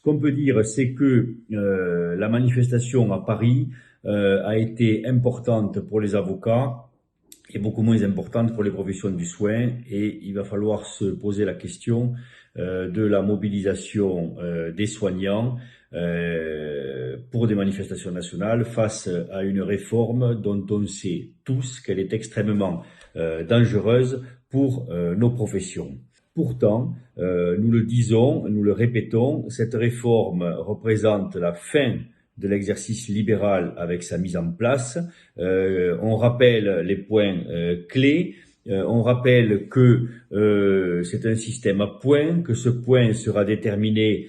qu'on peut dire, c'est que la manifestation à Paris a été importante pour les avocats et beaucoup moins importante pour les professions du soin, et il va falloir se poser la question de la mobilisation des soignants pour des manifestations nationales face à une réforme dont on sait tous qu'elle est extrêmement dangereuse pour nos professions. Pourtant, nous le disons, nous le répétons, cette réforme représente la fin de l'exercice libéral avec sa mise en place. On rappelle les points clés. On rappelle que c'est un système à points, que ce point sera déterminé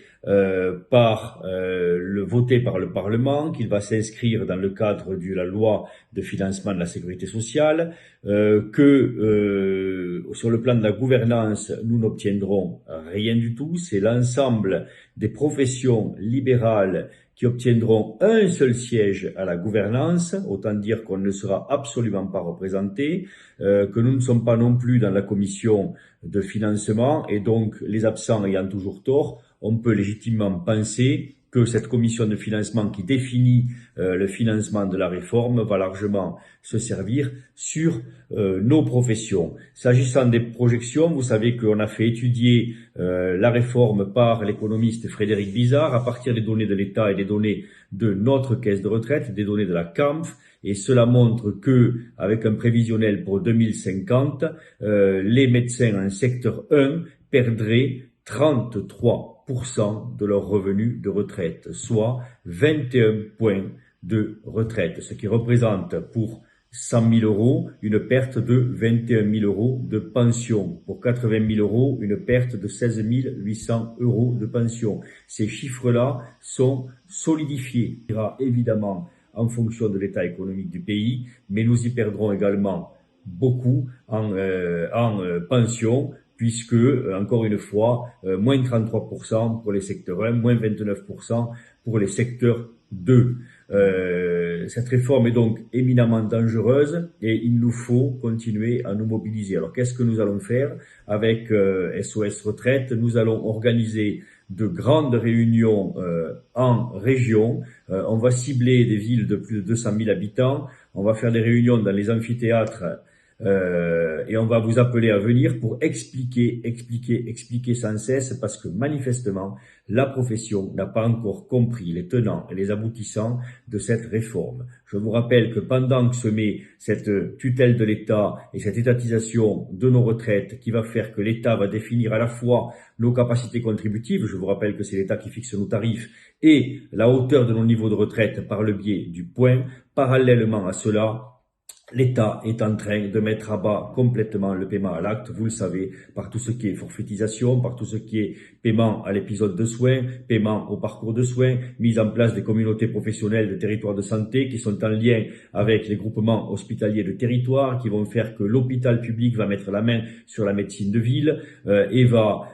voté par le Parlement, qu'il va s'inscrire dans le cadre de la loi de financement de la sécurité sociale, que sur le plan de la gouvernance, nous n'obtiendrons rien du tout. C'est l'ensemble des professions libérales qui obtiendront un seul siège à la gouvernance, autant dire qu'on ne sera absolument pas représenté, que nous ne sommes pas non plus dans la commission de financement, et donc les absents ayant toujours tort, on peut légitimement penser que cette commission de financement qui définit le financement de la réforme va largement se servir sur nos professions. S'agissant des projections, vous savez qu'on a fait étudier la réforme par l'économiste Frédéric Bizard à partir des données de l'État et des données de notre caisse de retraite, des données de la CAMF, et cela montre que, avec un prévisionnel pour 2050, les médecins en secteur 1 perdraient 33% de leurs revenus de retraite, soit 21 points de retraite, ce qui représente pour 100 000 euros une perte de 21 000 euros de pension. Pour 80 000 euros, une perte de 16 800 euros de pension. Ces chiffres-là sont solidifiés. Il ira évidemment en fonction de l'état économique du pays, mais nous y perdrons également beaucoup en pension, puisque, encore une fois, moins 33% pour les secteurs 1, moins 29% pour les secteurs 2. Cette réforme est donc éminemment dangereuse et il nous faut continuer à nous mobiliser. Alors qu'est-ce que nous allons faire avec SOS Retraite? Nous allons organiser de grandes réunions en région. On va cibler des villes de plus de 200 000 habitants. On va faire des réunions dans les amphithéâtres et on va vous appeler à venir pour expliquer sans cesse, parce que manifestement, la profession n'a pas encore compris les tenants et les aboutissants de cette réforme. Je vous rappelle que pendant que se met cette tutelle de l'État et cette étatisation de nos retraites qui va faire que l'État va définir à la fois nos capacités contributives, je vous rappelle que c'est l'État qui fixe nos tarifs, et la hauteur de nos niveaux de retraite par le biais du point, parallèlement à cela, l'État est en train de mettre à bas complètement le paiement à l'acte, vous le savez, par tout ce qui est forfaitisation, par tout ce qui est paiement à l'épisode de soins, paiement au parcours de soins, mise en place des communautés professionnelles de territoires de santé qui sont en lien avec les groupements hospitaliers de territoire, qui vont faire que l'hôpital public va mettre la main sur la médecine de ville et va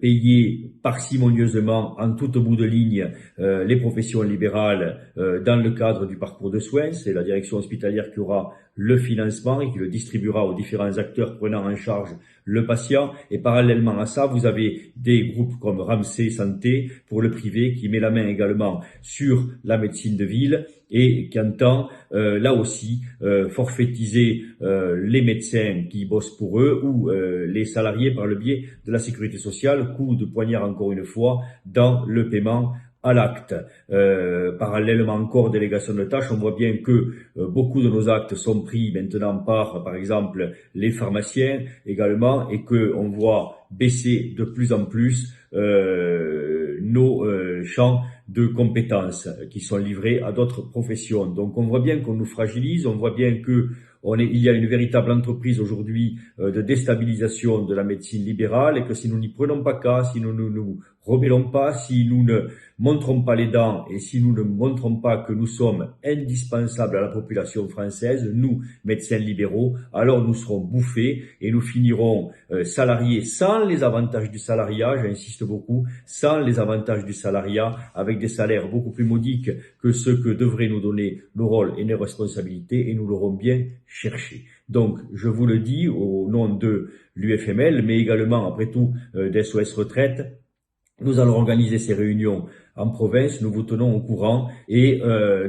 payer parcimonieusement en tout bout de ligne les professions libérales dans le cadre du parcours de soins. C'est la direction hospitalière qui aura le financement et qui le distribuera aux différents acteurs prenant en charge le patient. Et parallèlement à ça, vous avez des groupes comme Ramsay Santé pour le privé qui met la main également sur la médecine de ville et qui entend là aussi forfaitiser les médecins qui bossent pour eux ou les salariés par le biais de la sécurité sociale, coup de poignard encore une fois dans le paiement à l'acte. Parallèlement encore, délégation de tâches, on voit bien que beaucoup de nos actes sont pris maintenant par exemple, les pharmaciens également, et que on voit baisser de plus en plus nos champs de compétences qui sont livrés à d'autres professions. Donc on voit bien qu'on nous fragilise, on voit bien que il y a une véritable entreprise aujourd'hui de déstabilisation de la médecine libérale, et que si nous n'y prenons pas cas, si nous ne nous rebellons pas, si nous ne montrons pas les dents et si nous ne montrons pas que nous sommes indispensables à la population française, nous, médecins libéraux, alors nous serons bouffés et nous finirons salariés sans les avantages du salariat, j'insiste beaucoup, sans les avantages du salariat, avec des salaires beaucoup plus modiques que ceux que devraient nous donner nos rôles et nos responsabilités, et nous l'aurons bien cherché. Donc, je vous le dis au nom de l'UFML, mais également, après tout, d'SOS Retraite, Nous allons organiser ces réunions en province, nous vous tenons au courant et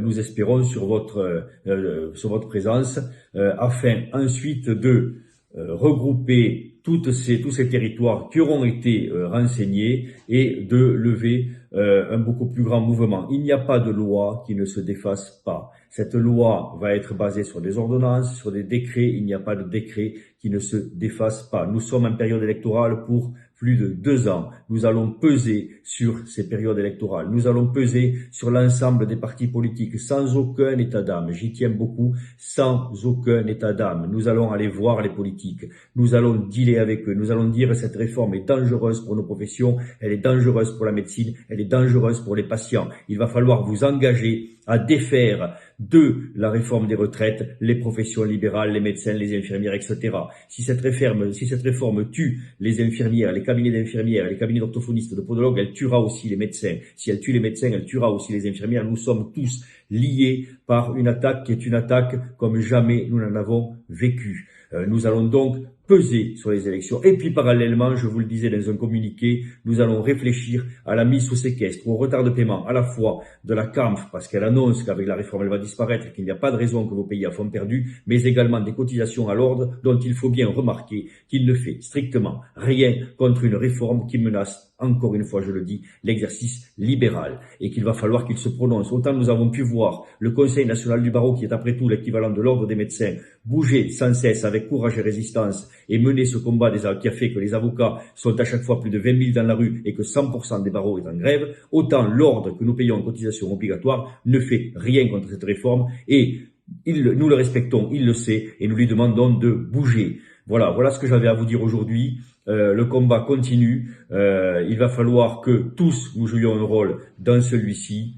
nous espérons sur votre présence afin ensuite de regrouper tous ces territoires qui auront été renseignés et de lever un beaucoup plus grand mouvement. Il n'y a pas de loi qui ne se défasse pas. Cette loi va être basée sur des ordonnances, sur des décrets. Il n'y a pas de décret qui ne se défasse pas. Nous sommes en période électorale pour plus de 2 ans. Nous allons peser sur ces périodes électorales. Nous allons peser sur l'ensemble des partis politiques sans aucun état d'âme. J'y tiens beaucoup, sans aucun état d'âme. Nous allons aller voir les politiques. Nous allons dealer avec eux. Nous allons dire cette réforme est dangereuse pour nos professions. Elle est dangereuse pour la médecine. Elle est dangereuse pour les patients. Il va falloir vous engager à défaire de la réforme des retraites les professions libérales, les médecins, les infirmières, etc. Si cette réforme tue les infirmières, les cabinets d'infirmières, les cabinets d'orthophonistes, de podologues, elle tuera aussi les médecins. Si elle tue les médecins, elle tuera aussi les infirmières. Nous sommes tous liés par une attaque qui est une attaque comme jamais nous n'en avons vécu. Nous allons donc peser sur les élections. Et puis parallèlement, je vous le disais dans un communiqué, nous allons réfléchir à la mise sous séquestre, au retard de paiement à la fois de la CAMF, parce qu'elle annonce qu'avec la réforme elle va disparaître et qu'il n'y a pas de raison que vous payiez à fond perdu, mais également des cotisations à l'ordre dont il faut bien remarquer qu'il ne fait strictement rien contre une réforme qui menace, encore une fois je le dis, l'exercice libéral et qu'il va falloir qu'il se prononce. Autant nous avons pu voir le Conseil national du barreau, qui est après tout l'équivalent de l'ordre des médecins, bouger sans cesse avec courage et résistance et mener ce combat qui a fait que les avocats sont à chaque fois plus de 20 000 dans la rue et que 100% des barreaux est en grève, autant l'ordre que nous payons en cotisation obligatoire ne fait rien contre cette réforme et nous le respectons, il le sait et nous lui demandons de bouger. Voilà ce que j'avais à vous dire aujourd'hui. Le combat continue. Il va falloir que tous nous jouions un rôle dans celui-ci.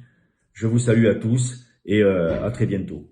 Je vous salue à tous et à très bientôt.